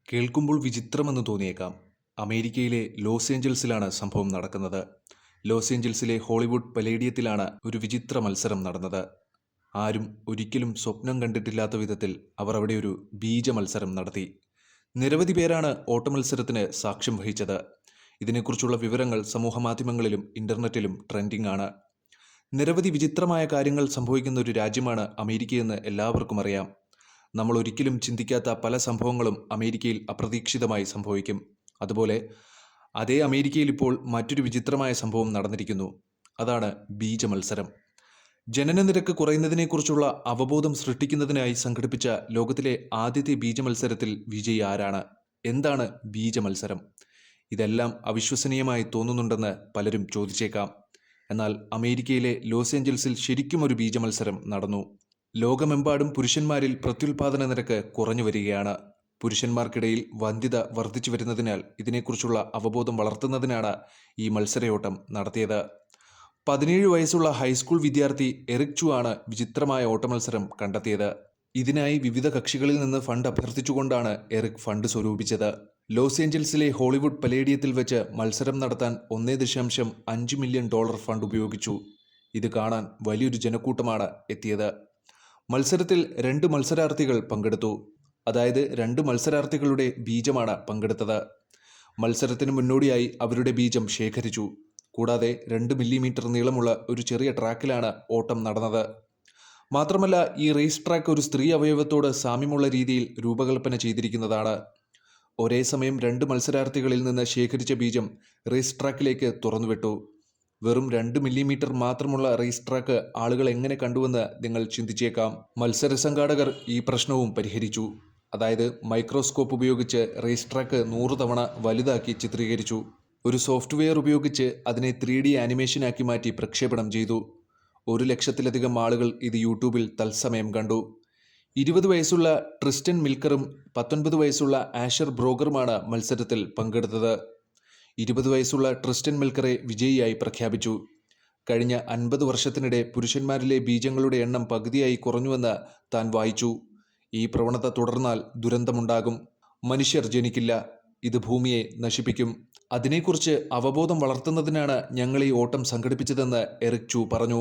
കേൾക്കുമ്പോൾ വിചിത്രമെന്ന് തോന്നിയേക്കാം. അമേരിക്കയിലെ ലോസ് ഏഞ്ചൽസിലാണ് സംഭവം നടക്കുന്നത്. ലോസ് ഏഞ്ചൽസിലെ ഹോളിവുഡ് പലേഡിയത്തിലാണ് ഒരു വിചിത്ര മത്സരം നടന്നത്. ആരും ഒരിക്കലും സ്വപ്നം കണ്ടിട്ടില്ലാത്ത വിധത്തിൽ അവർ അവിടെ ഒരു ബീജ മത്സരം നടത്തി. നിരവധി പേരാണ് ഓട്ടമത്സരത്തിന് സാക്ഷ്യം വഹിച്ചത്. ഇതിനെക്കുറിച്ചുള്ള വിവരങ്ങൾ സമൂഹമാധ്യമങ്ങളിലും ഇന്റർനെറ്റിലും ട്രെൻഡിംഗ് ആണ്. നിരവധി വിചിത്രമായ കാര്യങ്ങൾ സംഭവിക്കുന്ന ഒരു രാജ്യമാണ് അമേരിക്കയെന്ന് എല്ലാവർക്കും അറിയാം. നമ്മൾ ഒരിക്കലും ചിന്തിക്കാത്ത പല സംഭവങ്ങളും അമേരിക്കയിൽ അപ്രതീക്ഷിതമായി സംഭവിക്കും. അതുപോലെ അതേ അമേരിക്കയിൽ ഇപ്പോൾ മറ്റൊരു വിചിത്രമായ സംഭവം നടന്നിരിക്കുന്നു. അതാണ് ബീജ മത്സരം. ജനനനിരക്ക് കുറയുന്നതിനെക്കുറിച്ചുള്ള അവബോധം സൃഷ്ടിക്കുന്നതിനായി സംഘടിപ്പിച്ച ലോകത്തിലെ ആദ്യത്തെ ബീജ മത്സരത്തിൽ വിജയി ആരാണ്? എന്താണ് ബീജ മത്സരം? ഇതെല്ലാം അവിശ്വസനീയമായി തോന്നുന്നുണ്ടെന്ന് പലരും ചോദിച്ചേക്കാം. എന്നാൽ അമേരിക്കയിലെ ലോസ് ഏഞ്ചൽസിൽ ശരിക്കും ഒരു ബീജ മത്സരം നടന്നു. ലോകമെമ്പാടും പുരുഷന്മാരിൽ പ്രത്യുൽപാദന നിരക്ക് കുറഞ്ഞു വരികയാണ്. പുരുഷന്മാർക്കിടയിൽ വന്ധ്യത വർദ്ധിച്ചു വരുന്നതിനാൽ ഇതിനെക്കുറിച്ചുള്ള അവബോധം വളർത്തുന്നതിനാണ് ഈ മത്സരയോട്ടം നടത്തിയത്. 17 വയസ്സുള്ള ഹൈസ്കൂൾ വിദ്യാർത്ഥി എറിക് ചു ആണ് വിചിത്രമായ ഓട്ടമത്സരം കണ്ടെത്തിയത്. ഇതിനായി വിവിധ കക്ഷികളിൽ നിന്ന് ഫണ്ട് അഭ്യർത്ഥിച്ചുകൊണ്ടാണ് എറിക് ഫണ്ട് സ്വരൂപിച്ചത്. ലോസ് ഏഞ്ചൽസിലെ ഹോളിവുഡ് പലേഡിയത്തിൽ വെച്ച് മത്സരം നടത്താൻ $1.5 മില്യൺ ഫണ്ട് ഉപയോഗിച്ചു. ഇത് കാണാൻ വലിയൊരു ജനക്കൂട്ടമാണ് എത്തിയത്. മത്സരത്തിൽ 2 മത്സരാർത്ഥികൾ പങ്കെടുത്തു. അതായത് 2 മത്സരാർത്ഥികളുടെ ബീജമാണ് പങ്കെടുത്തത്. മത്സരത്തിന് മുന്നോടിയായി അവരുടെ ബീജം ശേഖരിച്ചു. കൂടാതെ 2 മില്ലിമീറ്റർ നീളമുള്ള ഒരു ചെറിയ ട്രാക്കിലാണ് ഓട്ടം നടന്നത്. മാത്രമല്ല, ഈ റേസ് ട്രാക്ക് ഒരു സ്ത്രീ അവയവത്തോട് സാമ്യമുള്ള രീതിയിൽ രൂപകൽപ്പന ചെയ്തിരിക്കുന്നതാണ്. ഒരേ സമയം 2 മത്സരാർത്ഥികളിൽ നിന്ന് ശേഖരിച്ച ബീജം റേസ് ട്രാക്കിലേക്ക് തുറന്നുവിട്ടു. വെറും 2 മില്ലിമീറ്റർ മാത്രമുള്ള റേസ് ട്രാക്ക് ആളുകൾ എങ്ങനെ കണ്ടുവെന്ന് നിങ്ങൾ ചിന്തിച്ചേക്കാം. മത്സര സംഘാടകർ ഈ പ്രശ്നവും പരിഹരിച്ചു. അതായത് മൈക്രോസ്കോപ്പ് ഉപയോഗിച്ച് റേസ് ട്രാക്ക് 100 തവണ വലുതാക്കി ചിത്രീകരിച്ചു. ഒരു സോഫ്റ്റ്വെയർ ഉപയോഗിച്ച് അതിനെ 3D ആനിമേഷനാക്കി മാറ്റി പ്രക്ഷേപണം ചെയ്തു. 1,00,000-ലധികം ആളുകൾ ഇത് യൂട്യൂബിൽ തത്സമയം കണ്ടു. 20 വയസ്സുള്ള ട്രിസ്റ്റൻ മിൽക്കറും 19 വയസ്സുള്ള ആഷർ ബ്രോഗറുമാണ് മത്സരത്തിൽ പങ്കെടുത്തത്. 20 വയസ്സുള്ള ട്രിസ്റ്റൻ മിൽക്കറെ വിജയിയായി പ്രഖ്യാപിച്ചു. കഴിഞ്ഞ 50 വർഷത്തിനിടെ പുരുഷന്മാരിലെ ബീജങ്ങളുടെ എണ്ണം പകുതിയായി കുറഞ്ഞുവെന്ന് താൻ വായിച്ചു. ഈ പ്രവണത തുടർന്നാൽ ദുരന്തമുണ്ടാകും. മനുഷ്യർ ജനിക്കില്ല. ഇത് ഭൂമിയെ നശിപ്പിക്കും. അതിനെക്കുറിച്ച് അവബോധം വളർത്തുന്നതിനാണ് ഞങ്ങൾ ഈ ഓട്ടം സംഘടിപ്പിച്ചതെന്ന് എറിക് ചു പറഞ്ഞു.